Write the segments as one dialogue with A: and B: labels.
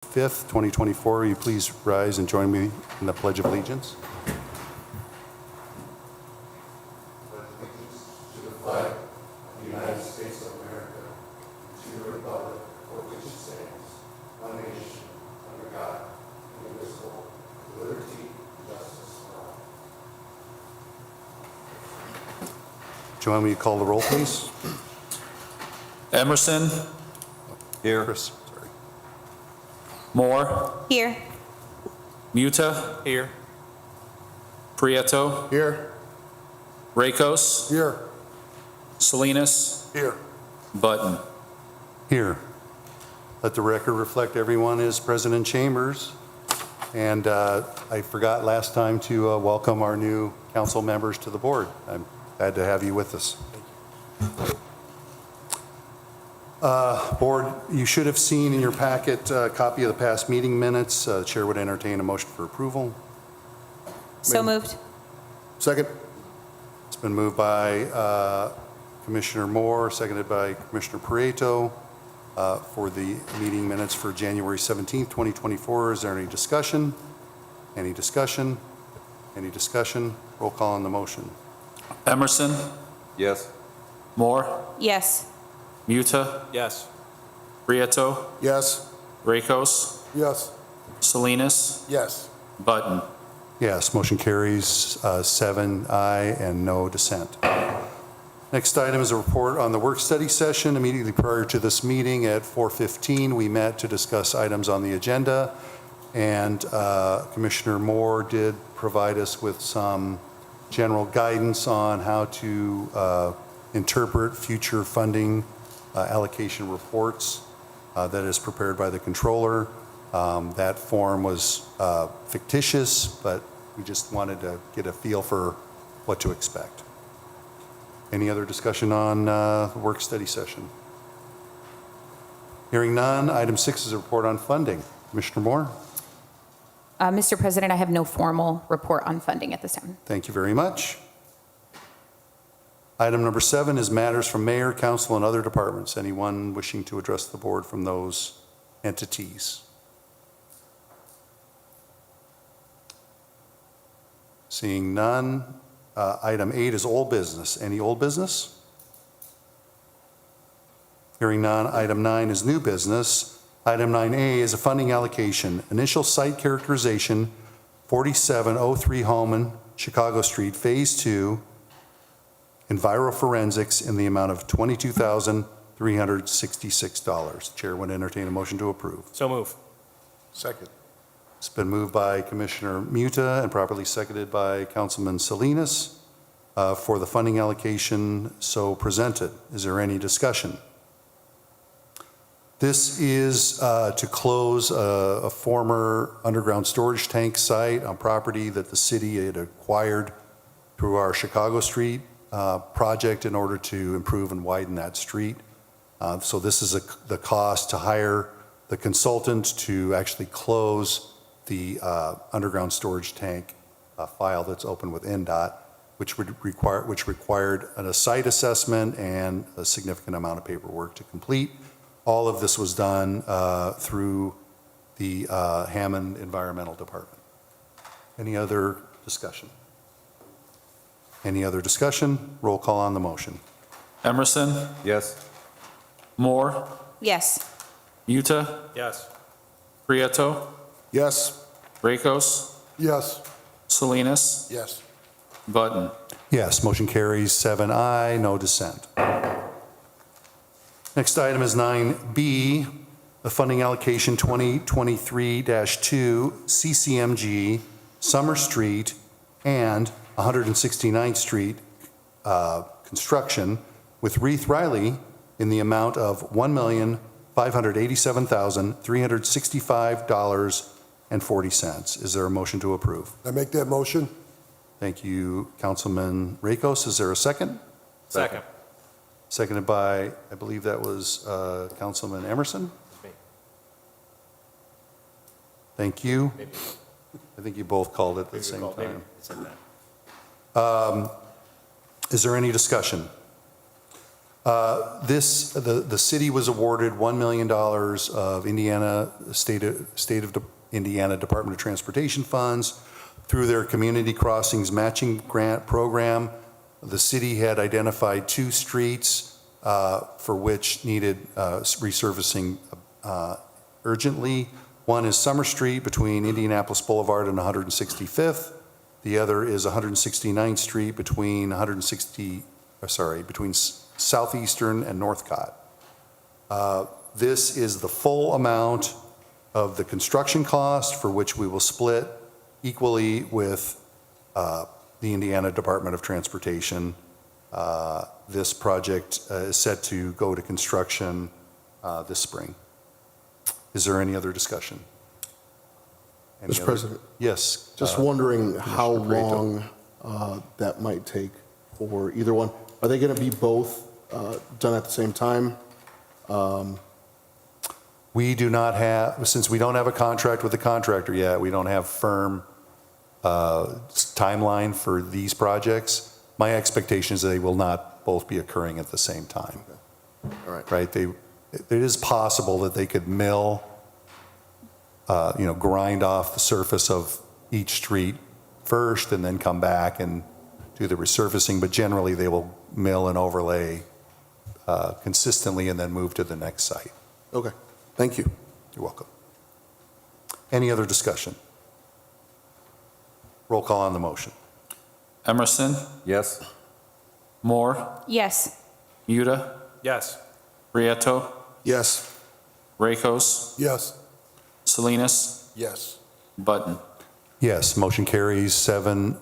A: 5th, 2024. Will you please rise and join me in the Pledge of Allegiance? Join me to call the roll, please.
B: Emerson.
A: Here. Chris, sorry.
B: Moore.
C: Here.
B: Muta. Here. Prieto.
D: Here.
B: Rakos.
D: Here.
B: Salinas.
D: Here.
B: Button.
A: Here. Let the record reflect everyone is present in chambers. And I forgot last time to welcome our new council members to the board. I'm glad to have you with us. Board, you should have seen in your packet a copy of the past meeting minutes. Chair would entertain a motion for approval.
C: So moved.
D: Second.
A: It's been moved by Commissioner Moore, seconded by Commissioner Prieto for the meeting minutes for January 17th, 2024. Is there any discussion? Any discussion? Any discussion? Roll call on the motion.
B: Emerson.
D: Yes.
B: Moore.
C: Yes.
B: Muta.
E: Yes.
B: Prieto.
D: Yes.
B: Rakos.
D: Yes.
B: Salinas.
D: Yes.
B: Button.
A: Yes, motion carries 7 aye and no dissent. Next item is a report on the work study session. Immediately prior to this meeting at 4:15, we met to discuss items on the agenda, and Commissioner Moore did provide us with some general guidance on how to interpret future funding allocation reports that is prepared by the controller. That form was fictitious, but we just wanted to get a feel for what to expect. Any other discussion on the work study session? Hearing none, item 6 is a report on funding. Commissioner Moore?
C: Mr. President, I have no formal report on funding at this time.
A: Thank you very much. Item number 7 is matters from mayor, council, and other departments. Anyone wishing to address the board from those entities? Seeing none, item 8 is old business. Any old business? Hearing none, item 9 is new business. Item 9A is a funding allocation. Initial site characterization, 4703 Holman, Chicago Street, Phase 2, Enviroforensics in the amount of $22,366. Chair would entertain a motion to approve.
E: So move.
D: Second.
A: It's been moved by Commissioner Muta and properly seconded by Councilman Salinas for the funding allocation so presented. Is there any discussion? This is to close a former underground storage tank site on property that the city had acquired through our Chicago Street project in order to improve and widen that street. So this is the cost to hire the consultant to actually close the underground storage tank file that's open with NDOT, which required a site assessment and a significant amount of paperwork to complete. All of this was done through the Hammond Environmental Department. Any other discussion? Any other discussion? Roll call on the motion.
B: Emerson.
D: Yes.
B: Moore.
C: Yes.
B: Muta.
E: Yes.
B: Prieto.
D: Yes.
B: Rakos.
D: Yes.
B: Salinas.
D: Yes.
B: Button.
A: Yes, motion carries 7 aye, no dissent. Next item is 9B, the funding allocation 2023-2 CCMG Summer Street and 169th Street construction with Reith Riley in the amount of $1,587,365.40. Is there a motion to approve?
D: I make that motion?
A: Thank you, Councilman Rakos. Is there a second?
E: Second.
A: Seconded by, I believe that was Councilman Emerson.
E: Me.
A: Thank you.
E: Maybe.
A: I think you both called it at the
E: Maybe
A: same
E: recall- maybe
A: time.
E: it's in that.
A: Is there any discussion? The city was awarded $1 million of State of Indiana Department of Transportation funds through their Community Crossings Matching Grant Program. The city had identified 2 streets for which needed resurfacing urgently. One is Summer Street between Indianapolis Boulevard and 165th. The other is 169th Street between Southeastern and Northcott. This is the full amount of the construction cost, for which we will split equally with the Indiana Department of Transportation. This project is set to go to construction this spring. Is there any other discussion?
D: Mr. President,
A: Yes.
D: just wondering how
A: Commissioner
D: long that might take for either one. Are they going to be both done at the same time?
A: We do not have, since we don't have a contract with the contractor yet, we don't have firm timeline for these projects. My expectation is they will not both be occurring at the same time.
D: All right.
A: Right? It is possible that they could mill, grind off the surface of each street first and then come back and do the resurfacing, but generally they will mill and overlay consistently and then move to the next site.
D: Okay. Thank you.
A: You're welcome. Any other discussion? Roll call on the motion.
B: Emerson,
D: Yes.
B: Moore,
C: Yes.
B: Muda,
E: Yes.
B: Prieto,
D: Yes.
B: Rakos,
D: Yes.
B: Salinas,
D: Yes.
B: Button.
A: Yes, motion carries 7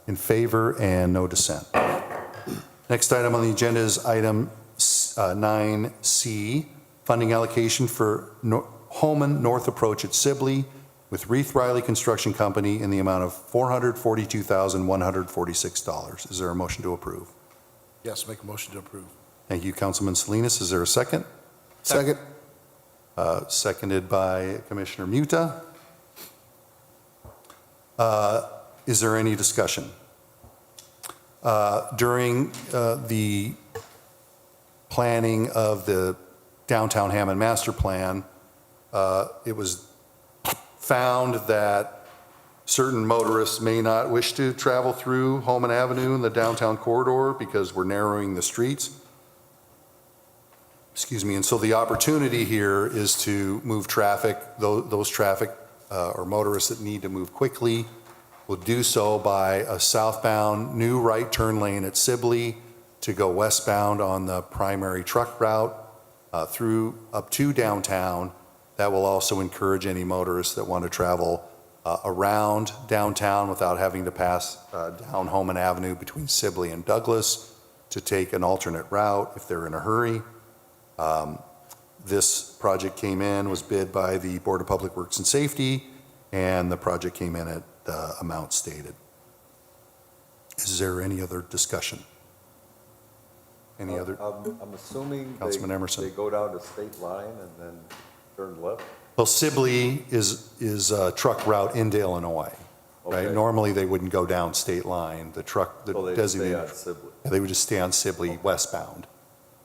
A: in favor and no dissent. Next item on the agenda is item 9C, funding allocation for Holman North Approach at Sibley with Reith Riley Construction Company in the amount of $442,146. Is there a motion to approve?
D: Yes, make a motion to approve.
A: Thank you, Councilman Salinas. Is there a second?
D: Second.
A: Seconded by Commissioner Muta. Is there any discussion? During the planning of the downtown Hammond Master Plan, it was found that certain motorists may not wish to travel through Holman Avenue in the downtown corridor because we're narrowing the streets. Excuse me, and so the opportunity here is to move traffic, those traffic or motorists that need to move quickly will do so by a southbound new right turn lane at Sibley to go westbound on the primary truck route through up to downtown. That will also encourage any motorists that want to travel around downtown without having to pass down Holman Avenue between Sibley and Douglas to take an alternate route if they're in a hurry. This project came in, was bid by the Board of Public Works and Safety, and the project came in at the amount stated. Is there any other discussion? Any other?
F: I'm assuming
A: Councilman Emerson.
F: they go down to state line and then turn left?
A: Well, Sibley is a truck route into Illinois, right?
F: Okay.
A: Normally, they wouldn't go down state line. The truck, the
F: So they stay
A: designated,
F: on Sibley.
A: they would just stay on Sibley westbound,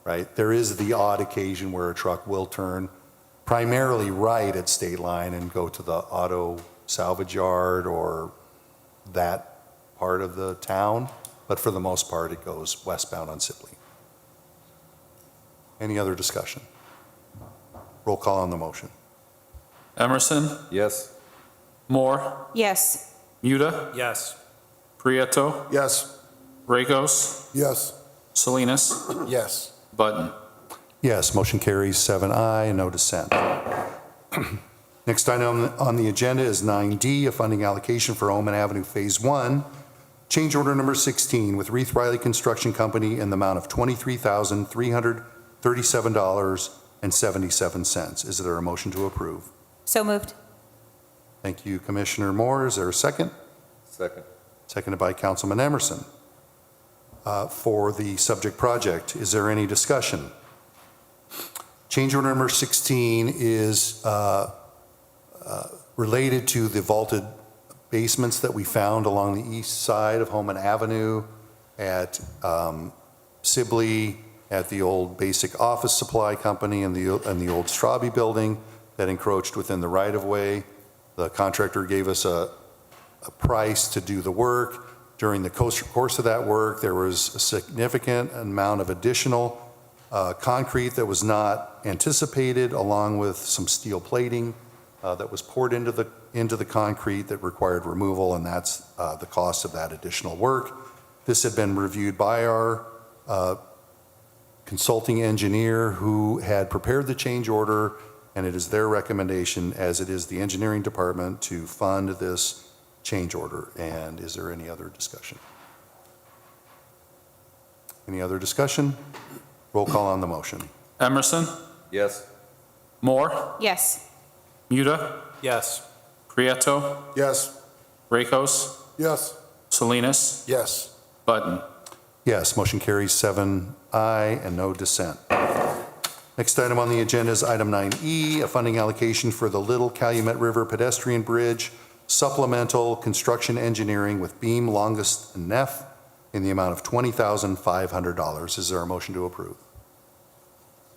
A: right? There is the odd occasion where a truck will turn primarily right at state line and go to the auto salvage yard or that part of the town, but for the most part, it goes westbound on Sibley. Any other discussion? Roll call on the motion.
B: Emerson,
F: Yes.
B: Moore,
C: Yes.
B: Muda,
E: Yes.
B: Prieto,
D: Yes.
B: Rakos,
D: Yes.
B: Salinas,
D: Yes.
B: Button.
A: Yes, motion carries 7-I, no dissent. Next item on the agenda is 9D, a funding allocation for Oman Avenue Phase 1, change order number 16 with Reith Riley Construction Company in the amount of $23,337.77. Is there a motion to approve?
C: So moved.
A: Thank you, Commissioner Moore. Is there a second?
F: Second.
A: Seconded by Councilman Emerson. For the subject project, is there any discussion? Change order number 16 is related to the vaulted basements that we found along the east side of Holman Avenue at Sibley at the old Basic Office Supply Company and the old Straube building that encroached within the right-of-way. The contractor gave us a price to do the work. During the course of that work, there was a significant amount of additional concrete that was not anticipated, along with some steel plating that was poured into the concrete that required removal, and that's the cost of that additional work. This had been reviewed by our consulting engineer who had prepared the change order, and it is their recommendation, as it is the engineering department, to fund this change order. And is there any other discussion? Any other discussion? Roll call on the motion.
B: Emerson,
F: Yes.
B: Moore,
C: Yes.
B: Muda,
E: Yes.
B: Prieto,
E: Yes.
B: Rakos,
E: Yes.
B: Salinas,
E: Yes.
B: Button.
A: Yes, motion carries 7-I and no dissent. Next item on the agenda is item 9E, a funding allocation for the Little Calumet River Pedestrian Bridge supplemental construction engineering with Beam, Longest, and Neff in the amount of $20,500. Is there a motion to approve?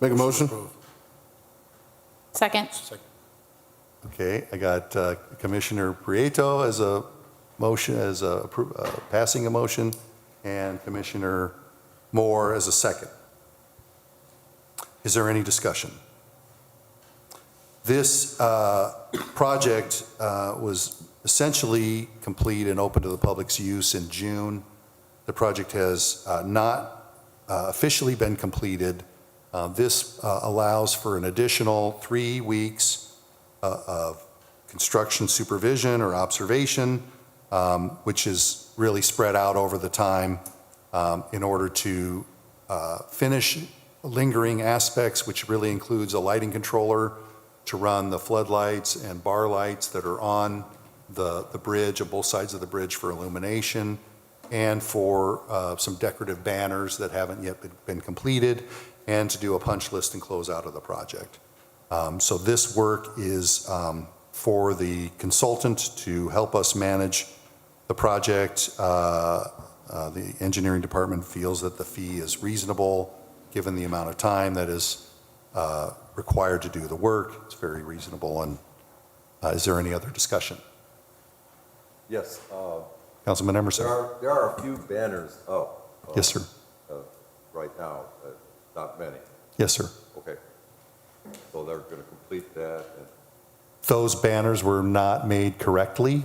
D: Make a motion?
C: Second.
A: Okay, I got Commissioner Prieto as a motion, passing a motion, and Commissioner Moore as a second. Is there any discussion? This project was essentially complete and open to the public's use in June. The project has not officially been completed. This allows for an additional 3 weeks of construction supervision or observation, which is really spread out over the time in order to finish lingering aspects, which really includes a lighting controller to run the floodlights and bar lights that are on the bridge, on both sides of the bridge for illumination, and for some decorative banners that haven't yet been completed, and to do a punch list and close out of the project. So this work is for the consultant to help us manage the project. The engineering department feels that the fee is reasonable, given the amount of time that is required to do the work. It's very reasonable. And is there any other discussion?
F: Yes.
A: Councilman Emerson?
F: There are a few banners up.
A: Yes, sir.
F: Right now, not many.
A: Yes, sir.
F: Okay. So they're going to complete that. And
A: Those banners were not made correctly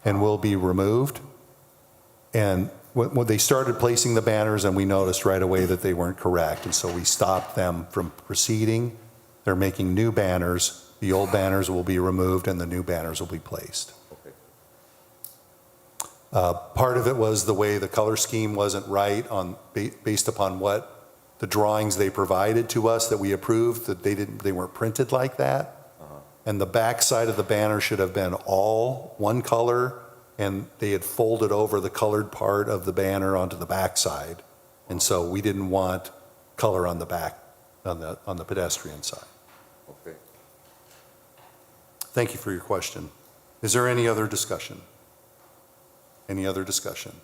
A: and will be removed. And when they started placing the banners, and we noticed right away that they weren't correct, and so we stopped them from proceeding. They're making new banners. The old banners will be removed and the new banners will be placed.
F: okay.
A: Part of it was the way the color scheme wasn't right based upon what the drawings they provided to us that we approved, that they weren't printed like that. And the back side of the banner should have been all one color, and they had folded over the colored part of the banner onto the back side. And so we didn't want color on the back, on the pedestrian side.
F: Okay.
A: Thank you for your question. Is there any other discussion? Any other discussion?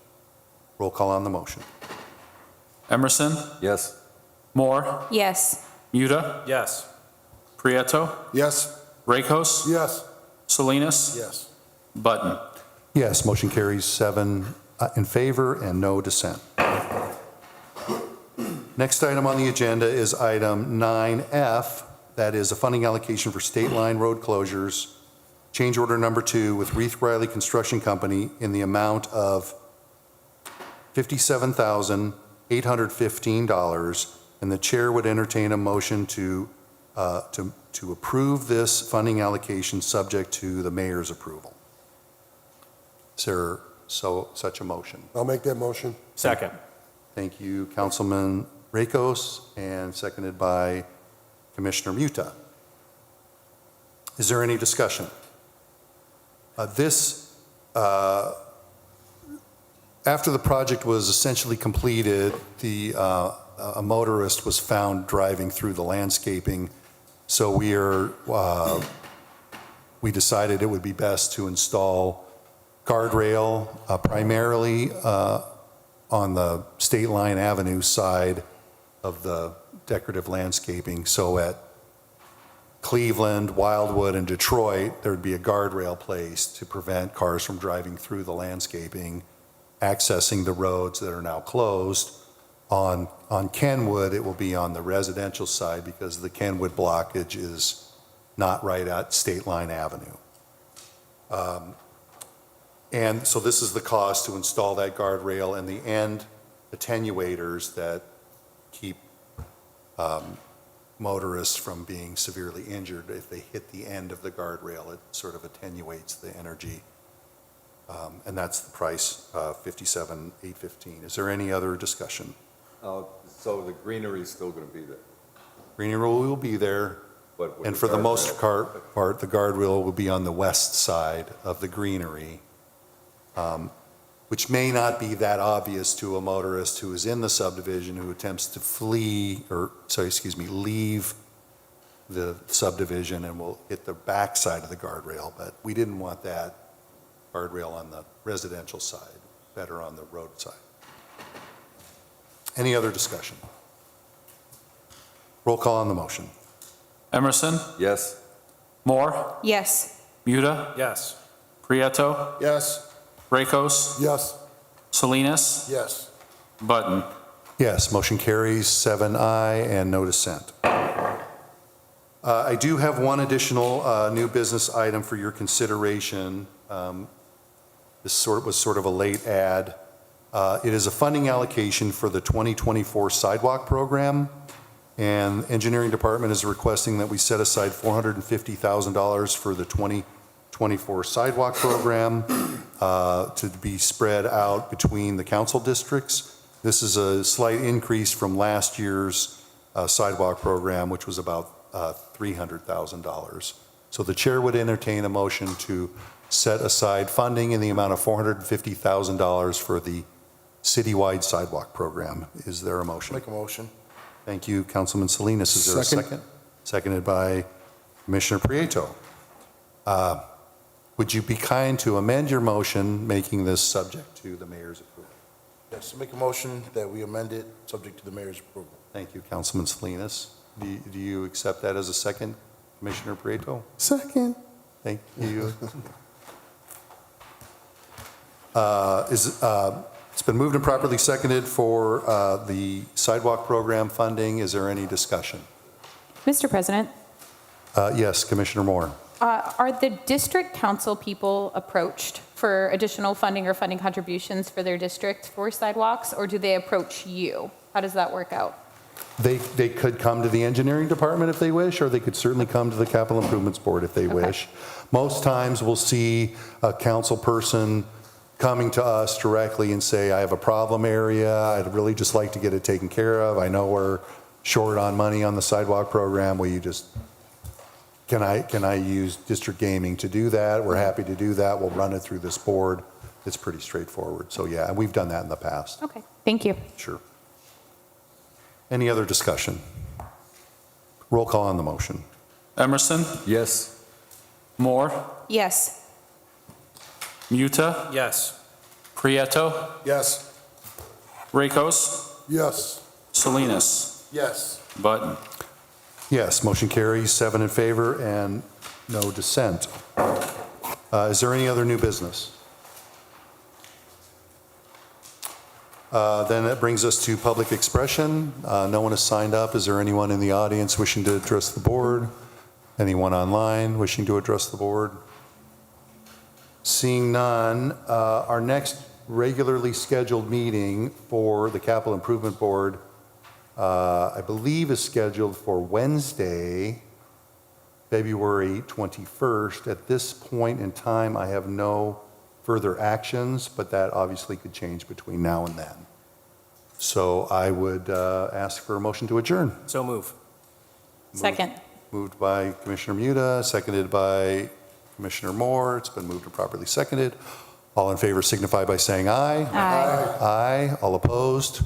A: Roll call on the motion.
B: Emerson,
F: Yes.
B: Moore,
C: Yes.
B: Muda,
E: Yes.
B: Prieto,
E: Yes.
B: Rakos,
E: Yes.
B: Salinas,
E: Yes.
B: Button.
A: Yes, motion carries 7 in favor and no dissent. Next item on the agenda is item 9F. That is a funding allocation for state line road closures, change order number 2 with Reith Riley Construction Company in the amount of $57,815. And the chair would entertain a motion to approve this funding allocation subject to the mayor's approval. Is there such a motion?
E: I'll make that motion. Second.
A: Thank you, Councilman Rakos, and seconded by Commissioner Muta. Is there any discussion? After the project was essentially completed, a motorist was found driving through the landscaping. So we decided it would be best to install guardrail primarily on the State Line Avenue side of the decorative landscaping. So at Cleveland, Wildwood, and Detroit, there'd be a guardrail placed to prevent cars from driving through the landscaping, accessing the roads that are now closed. On Kenwood, it will be on the residential side because the Kenwood blockage is not right at State Line Avenue. And so this is the cost to install that guardrail and the end attenuators that keep motorists from being severely injured. If they hit the end of the guardrail, it sort of attenuates the energy. And that's the price, $57,815. Is there any other discussion?
F: So the greenery is still going to be there,
A: Greenery will be there,
F: but with
A: and for the most
F: guardrail-
A: part, the guardrail will be on the west side of the greenery, which may not be that obvious to a motorist who is in the subdivision who attempts to leave the subdivision and will hit the back side of the guardrail, but we didn't want that guardrail on the residential side, better on the road side. Any other discussion? Roll call on the motion.
B: Emerson,
F: Yes,
B: Moore,
C: Yes.
B: Muda,
E: Yes.
B: Prieto,
D: Yes.
B: Rakos,
D: Yes.
B: Salinas,
D: Yes.
B: Button.
A: Yes, motion carries 7-I and no dissent. I do have one additional new business item for your consideration. This was sort of a late add. It is a funding allocation for the 2024 sidewalk program, and Engineering Department is requesting that we set aside $450,000 for the 2024 sidewalk program to be spread out between the council districts. This is a slight increase from last year's sidewalk program, which was about $300,000. So the chair would entertain a motion to set aside funding in the amount of $450,000 for the citywide sidewalk program. Is there a motion?
D: Make a motion.
A: Thank you, Councilman Salinas. Is there a
D: Second.
A: second? Seconded by Commissioner Prieto. Would you be kind to amend your motion, making this subject to the mayor's approval?
G: Yes, make a motion that we amend it, subject to the mayor's approval.
A: Thank you, Councilman Salinas. Do you accept that as a second, Commissioner Prieto?
D: Second.
A: Thank you. It's been moved and properly seconded for the sidewalk program funding. Is there any discussion?
C: Mr. President,
A: Yes, Commissioner Moore.
C: are the district council people approached for additional funding or funding contributions for their district for sidewalks, or do they approach you? How does that work out?
A: They could come to the engineering department if they wish, or they could certainly come to the capital improvements board if they wish. Most times we'll see a council person coming to us directly and say, I have a problem area, I'd really just like to get it taken care of. I know we're short on money on the sidewalk program. Will you just, can I use district gaming to do that? We're happy to do that. We'll run it through this board. It's pretty straightforward. So yeah, we've done that in the past.
C: Okay, thank you.
A: Sure. Any other discussion? Roll call on the motion.
B: Emerson,
F: yes,
B: Moore,
C: Yes.
B: Muta,
E: Yes.
B: Prieto,
G: Yes.
B: Rakos,
D: Yes.
B: Salinas,
G: Yes.
B: Button.
A: Yes, motion carries, 7 in favor and no dissent. Is there any other new business? Then that brings us to public expression. No one has signed up. Is there anyone in the audience wishing to address the board? Anyone online wishing to address the board? Seeing none, our next regularly scheduled meeting for the Capital Improvement Board, I believe, is scheduled for Wednesday, February 21st. At this point in time, I have no further actions, but that obviously could change between now and then. So I would ask for a motion to adjourn.
E: So move.
C: Second.
A: Moved by Commissioner Muda, seconded by Commissioner Moore. It's been moved and properly seconded. All in favor signify by saying aye.
C: Aye.
A: Aye. All opposed?